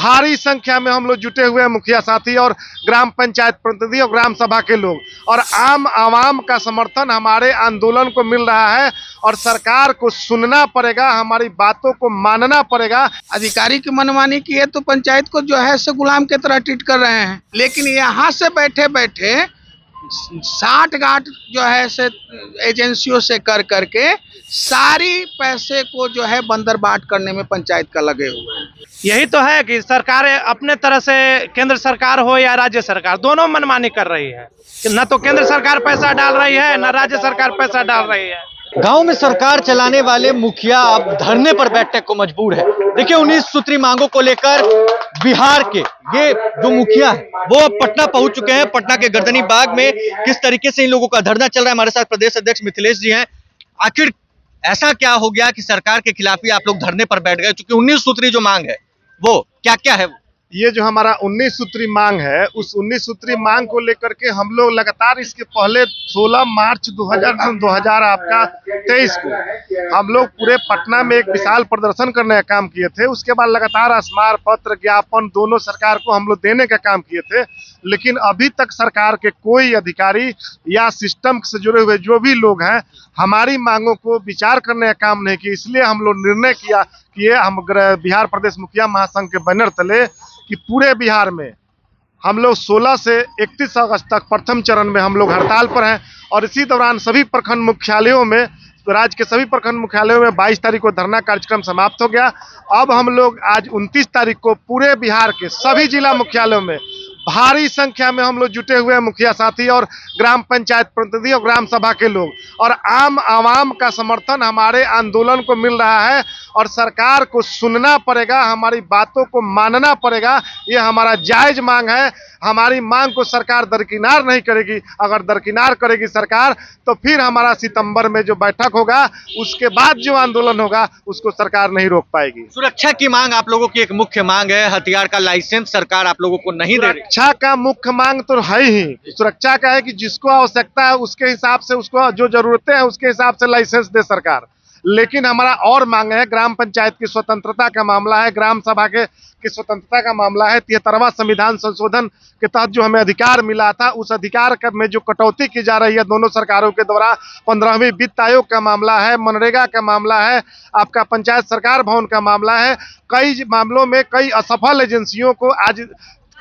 भारी संख्या में हम लोग जुटे हुए हैं, मुखिया साथी और ग्राम पंचायत प्रतिनिधि और ग्राम सभा के लोग, और आम आवाम का समर्थन हमारे आंदोलन को मिल रहा है और सरकार को सुनना पड़ेगा, हमारी बातों को मानना पड़ेगा। अधिकारी की मनमानी की है तो पंचायत को जो है से गुलाम की तरह ट्रीट कर रहे हैं, लेकिन यहाँ से बैठे बैठे 60 गांठ जो है से एजेंसियों से कर करके सारी पैसे को जो है बंदरबाट करने में पंचायत का लगे हुए हैं। यही तो है कि सरकार अपने तरह से, केंद्र सरकार हो या राज्य सरकार, दोनों मनमानी कर रही है। न तो केंद्र सरकार पैसा डाल रही है, न राज्य सरकार पैसा डाल रही है। गांव में सरकार चलाने वाले मुखिया अब धरने पर बैठने को मजबूर है। देखिए 19 सूत्री मांगों को लेकर बिहार के ये जो मुखिया है वो अब पटना पहुंच चुके हैं। पटना के गर्दनी बाग में किस तरीके से इन लोगों का धरना चल रहा है, हमारे साथ प्रदेश अध्यक्ष मिथिलेश जी हैं। आखिर ऐसा क्या हो गया कि सरकार के खिलाफ ही आप लोग धरने पर बैठ गए? क्योंकि 19 सूत्री जो मांग है वो क्या क्या है? ये जो हमारा 19 सूत्री मांग है, उस 19 सूत्री मांग को लेकर के हम लोग लगातार इसके पहले 16 मार्च 2023 को हम लोग पूरे पटना में एक विशाल प्रदर्शन करने का काम किए थे। उसके बाद लगातार स्मार पत्र, ज्ञापन दोनों सरकार को हम लोग देने का काम किए थे, लेकिन अभी तक सरकार के कोई अधिकारी या सिस्टम से जुड़े हुए जो भी लोग हैं हमारी मांगों को विचार करने का काम नहीं किया। इसलिए हम लोग निर्णय किया कि हम बिहार प्रदेश मुखिया महासंघ के बैनर तले कि पूरे बिहार में हम लोग 16 से 31 अगस्त तक प्रथम चरण में हम लोग हड़ताल पर हैं, और इसी दौरान सभी प्रखंड मुख्यालयों में, राज्य के सभी प्रखंड मुख्यालयों में 22 तारीख को धरना कार्यक्रम समाप्त हो गया। अब हम लोग आज 29 तारीख को पूरे बिहार के सभी जिला मुख्यालयों में भारी संख्या में हम लोग जुटे हुए हैं, मुखिया साथी और ग्राम पंचायत प्रतिनिधि और ग्राम सभा के लोग, और आम आवाम का समर्थन हमारे आंदोलन को मिल रहा है और सरकार को सुनना पड़ेगा, हमारी बातों को मानना पड़ेगा। ये हमारा जायज मांग है। हमारी मांग को सरकार दरकिनार नहीं करेगी। अगर दरकिनार करेगी सरकार तो फिर हमारा सितंबर में जो बैठक होगा उसके बाद जो आंदोलन होगा उसको सरकार नहीं रोक पाएगी। सुरक्षा की मांग आप लोगों की एक मुख्य मांग है। हथियार का लाइसेंस सरकार आप लोगों को नहीं दे रही। सुरक्षा का मुख्य मांग तो है ही। सुरक्षा का है कि जिसको आवश्यकता है उसके हिसाब से, उसको जो जरूरतें हैं उसके हिसाब से लाइसेंस दे सरकार। लेकिन हमारा और मांग है, ग्राम पंचायत की स्वतंत्रता का मामला है, ग्राम सभा के स्वतंत्रता का मामला है। 73वां संविधान संशोधन के तहत जो हमें अधिकार मिला था, उस अधिकार में जो कटौती की जा रही है दोनों सरकारों के द्वारा, 15वीं वित्त आयोग का मामला है, मनरेगा का मामला है, आपका पंचायत सरकार भवन का मामला है। कई मामलों में कई असफल एजेंसियों को आज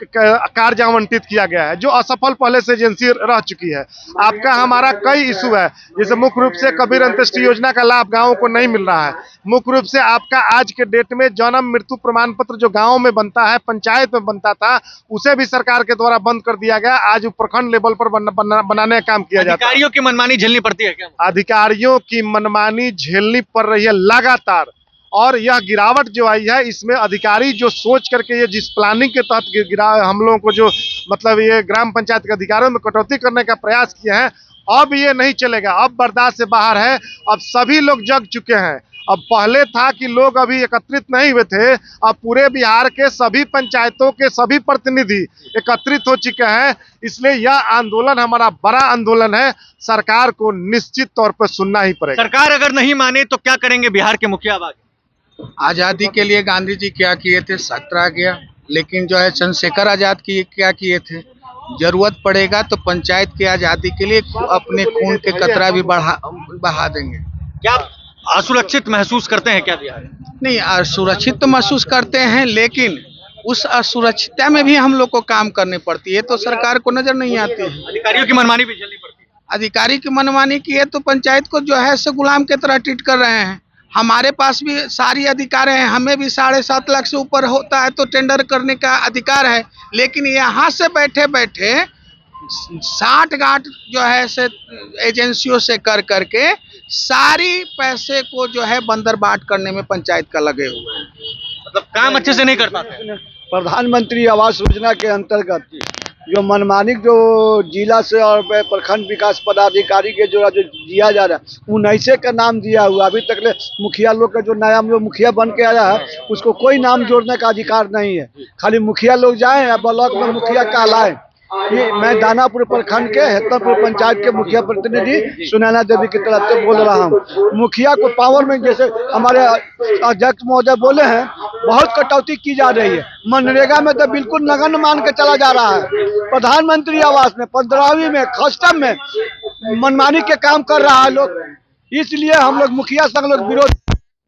कार्य आवंटित किया गया है, जो असफल पहले से एजेंसी रह चुकी है। आपका हमारा कई इशू है, जैसे मुख्य रूप से कबीर अंत्येष्टि योजना का लाभ गांवों को नहीं मिल रहा है। मुख्य रूप से आपका आज के डेट में जन्म मृत्यु प्रमाण पत्र जो गांव में बनता है, पंचायत में बनता था, उसे भी सरकार के द्वारा बंद कर दिया गया। आज प्रखंड लेवल पर बनाने का काम किया जाता है। अधिकारियों की मनमानी झेलनी पड़ती है क्या? अधिकारियों की मनमानी झेलनी पड़ रही है लगातार, और यह गिरावट जो आई है इसमें अधिकारी जो सोच करके ये जिस प्लानिंग के तहत गिरा हम लोगों को जो मतलब ये ग्राम पंचायत के अधिकारों में कटौती करने का प्रयास किए हैं, अब ये नहीं चलेगा। अब बर्दाश्त से बाहर है। अब सभी लोग जग चुके हैं। अब पहले था कि लोग अभी एकत्रित नहीं हुए थे, अब पूरे बिहार के सभी पंचायतों के सभी प्रतिनिधि एकत्रित हो चुके हैं। इसलिए यह आंदोलन हमारा बड़ा आंदोलन है। सरकार को निश्चित तौर पर सुनना ही पड़ेगा। सरकार अगर नहीं माने तो क्या करेंगे बिहार के मुखिया? आज़ादी के लिए गांधी जी क्या किए थे, सत्याग्रह किया, लेकिन जो है चंद्रशेखर आजाद की क्या किए थे। जरूरत पड़ेगा तो पंचायत की आज़ादी के लिए अपने खून के कतरा भी बहा देंगे। क्या असुरक्षित महसूस करते हैं क्या बिहार? नहीं, असुरक्षित तो महसूस करते हैं, लेकिन उस असुरक्षितता में भी हम लोग को काम करनी पड़ती है, तो सरकार को नजर नहीं आती है। अधिकारियों की मनमानी भी झेलनी पड़ती है। अधिकारी की मनमानी की है तो पंचायत को जो है से गुलाम की तरह ट्रीट कर रहे हैं। हमारे पास भी सारी अधिकार है, हमें भी 7.5 लाख से ऊपर होता है तो टेंडर करने का अधिकार है, लेकिन यहाँ से बैठे बैठे 60 गांठ जो है से एजेंसियों से कर करके सारी पैसे को जो है बंदरबाट करने में पंचायत का लगे हुए हैं। मतलब काम अच्छे से नहीं कर पाते। प्रधानमंत्री आवास योजना के अंतर्गत जो मनमानी जो जिला से और प्रखंड विकास पदाधिकारी के जो दिया जा रहा है, 19 का नाम दिया हुआ। अभी तक ले मुखिया लोग का जो नया मुखिया बन के आया है उसको कोई नाम जोड़ने का अधिकार नहीं है। खाली मुखिया लोग जाएं या ब्लॉक में मुखिया कहलाएं, ये मैं दानापुर प्रखंड के हेतनपुर पंचायत के मुखिया प्रतिनिधि सुनैना देवी की तरफ से बोल रहा हूँ। मुखिया को पावर में जैसे हमारे अध्यक्ष महोदय बोले हैं, बहुत कटौती की जा रही है। मनरेगा में तो बिल्कुल नगण्य मान के चला जा रहा है। प्रधानमंत्री आवास में 15वीं में कस्टम में मनमानी के काम कर रहा है लोग, इसलिए हम लोग मुखिया संग लोग विरोध।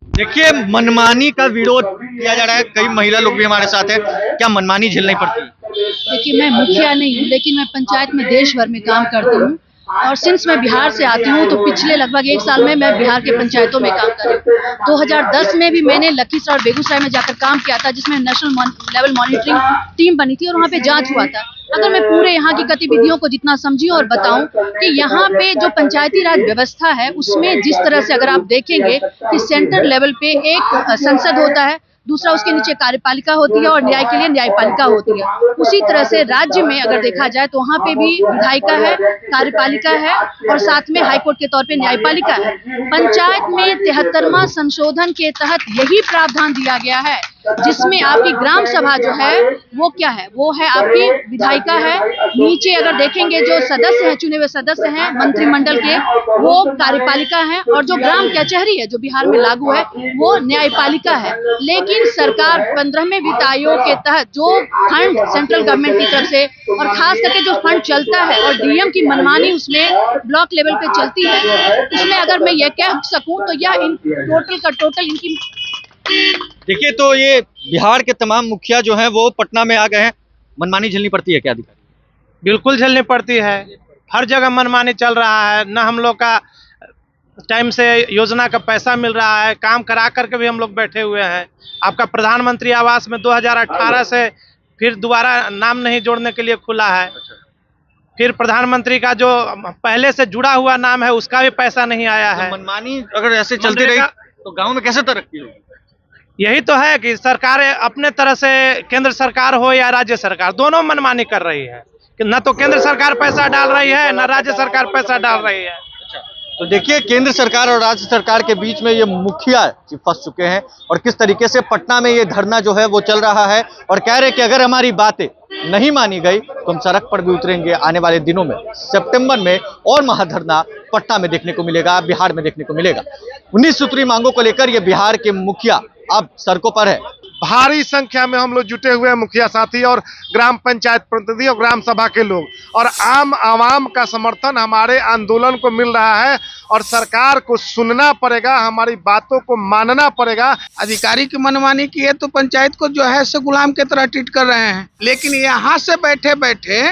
देखिए, मनमानी का विरोध किया जा रहा है। कई महिला लोग भी हमारे साथ हैं। क्या मनमानी झेलनी पड़ती है? देखिए, मैं मुखिया नहीं हूँ, लेकिन मैं पंचायत में देश भर में काम करती हूँ और सिंस मैं बिहार से आती हूँ तो पिछले लगभग 1 साल में मैं बिहार के पंचायतों में काम कर रही हूँ। 2010 में भी मैंने लखीसराय और बेगूसराय में जाकर काम किया था, जिसमें नेशनल लेवल मॉनिटरिंग टीम बनी थी और वहाँ पे जांच हुआ था। अगर मैं पूरे यहाँ की गतिविधियों को जितना समझी और बताऊं कि यहाँ पे जो पंचायती राज व्यवस्था है उसमें जिस तरह से अगर आप देखेंगे कि सेंटर लेवल पे एक संसद होता है, दूसरा उसके नीचे कार्यपालिका होती है और न्याय के लिए न्यायपालिका होती है। उसी तरह से राज्य में अगर देखा जाए तो वहाँ पे भी विधायिका है, कार्यपालिका है और साथ में हाईकोर्ट के तौर पे न्यायपालिका है। पंचायत में 73वां संशोधन के तहत यही प्रावधान दिया गया है, जिसमें आपकी ग्राम सभा जो है वो क्या है, वो है आपकी विधायिका है। नीचे अगर देखेंगे जो सदस्य हैं, चुने हुए सदस्य हैं मंत्रिमंडल के, वो कार्यपालिका है और जो ग्राम कचहरी है जो बिहार में लागू है वो न्यायपालिका है। लेकिन सरकार 15वें वित्त आयोग के तहत जो फंड सेंट्रल गवर्नमेंट की तरफ से और खास करके जो फंड चलता है और डीएम की मनमानी उसमें ब्लॉक लेवल पे चलती है, उसमें अगर मैं ये कह सकूं तो यह टोटल का टोटल इनकी। देखिए, तो ये बिहार के तमाम मुखिया जो हैं वो पटना में आ गए हैं। मनमानी झेलनी पड़ती है क्या अधिकारी? बिल्कुल झेलनी पड़ती है। हर जगह मनमानी चल रहा है। न हम लोग का टाइम से योजना का पैसा मिल रहा है, काम करा करके भी हम लोग बैठे हुए हैं। आपका प्रधानमंत्री आवास में 2018 से फिर दोबारा नाम नहीं जोड़ने के लिए खुला है। फिर प्रधानमंत्री का जो पहले से जुड़ा हुआ नाम है उसका भी पैसा नहीं आया है। मनमानी अगर ऐसे चलती रही तो गांव में कैसे तरक्की होगी? यही तो है कि सरकार अपने तरह से, केंद्र सरकार हो या राज्य सरकार, दोनों मनमानी कर रही है कि न तो केंद्र सरकार पैसा डाल रही है न राज्य सरकार पैसा डाल रही है। तो देखिए, केंद्र सरकार और राज्य सरकार के बीच में ये मुखिया फंस चुके हैं और किस तरीके से पटना में ये धरना जो है वो चल रहा है और कह रहे हैं कि अगर हमारी बातें नहीं मानी गई तो हम सड़क पर भी उतरेंगे। आने वाले दिनों में सितंबर में और महाधरना पटना में देखने को मिलेगा, बिहार में देखने को मिलेगा। 19 सूत्री मांगों को लेकर ये बिहार के मुखिया अब सड़कों पर है। भारी संख्या में हम लोग जुटे हुए हैं, मुखिया साथी और ग्राम पंचायत प्रतिनिधि और ग्राम सभा के लोग, और आम आवाम का समर्थन हमारे आंदोलन को मिल रहा है और सरकार को सुनना पड़ेगा, हमारी बातों को मानना पड़ेगा। अधिकारी की मनमानी की है तो पंचायत को जो है से गुलाम की तरह ट्रीट कर रहे हैं, लेकिन यहाँ से बैठे बैठे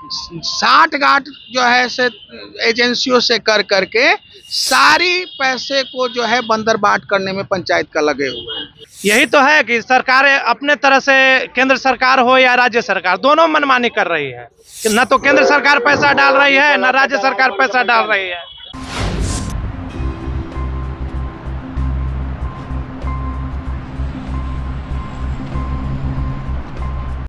60 गांठ जो है से एजेंसियों से कर करके सारी पैसे को जो है बंदर बाट करने में पंचायत का लगे हुए हैं। यही तो है कि सरकार अपने तरह से, केंद्र सरकार हो या राज्य सरकार, दोनों मनमानी कर रही है कि न तो केंद्र सरकार पैसा डाल रही है न राज्य सरकार पैसा डाल रही है।